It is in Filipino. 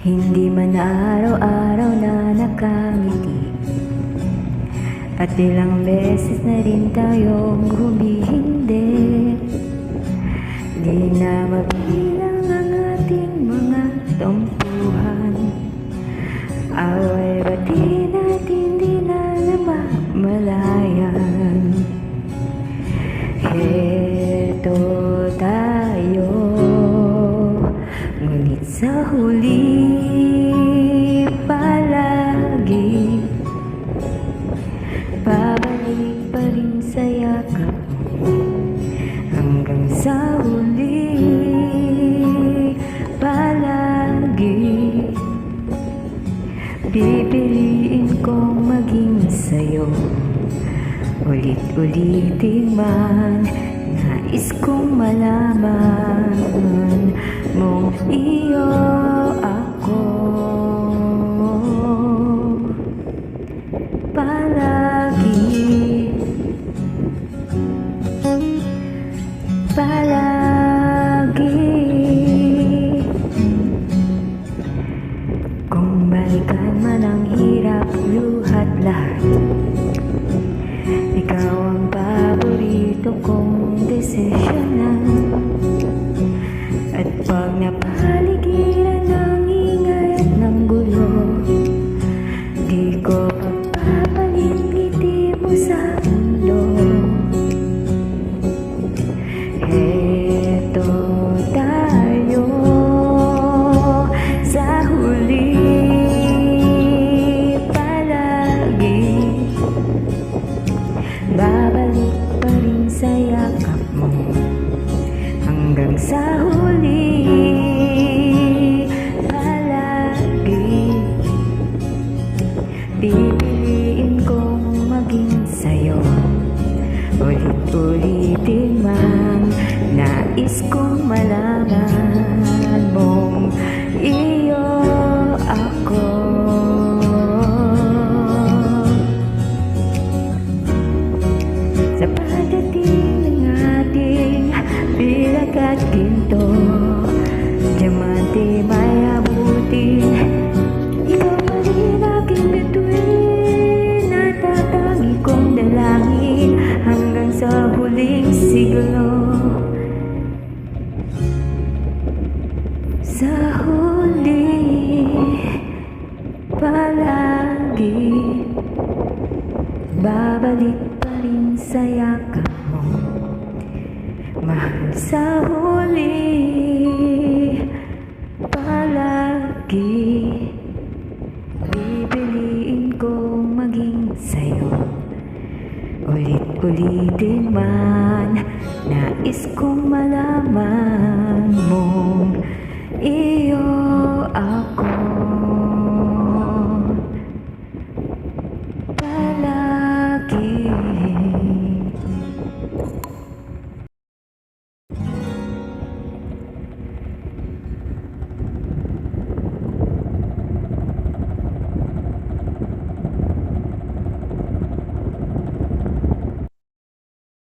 Hindi man araw-araw na nakangiti, at ilang beses na rin tayong humihindi. Di na mabilang ang ating mga tampuhan, away bati natin di na namamalayan. Heto tayo, ngunit sa huli palagi babalik pa rin sa yakap mo. Hanggang sa huli palagi pipiliin kong maging sa'yo. Ulit-ulitin man, nais kong malaman mong iyo ako. Palagi, palagi. Kung balikan man ang hirap, luhat lahat, ikaw ang paborito kong desisyonan. At pag napaligiran ng ingay at ng gulo, di ko papapalit ngiti mo sa mundo. Heto tayo sa huli palagi, babalik pa rin sa yakap mo. Hanggang sa huli palagi pipiliin kong maging sa'yo. Ulit-ulitin man, nais kong malaman mong iyo ako. Sa pagdating ng ating bilag at ginto, diamante may abutin, ikaw pa rin aking bituin, natatangi kong dalangin hanggang sa huling siglo. Sa huli palagi babalik pa rin sa yakap mo. Mahal, sa huli palagi pipiliin kong maging sa'yo. Ulit-ulitin man, nais kong malaman mong iyo ako.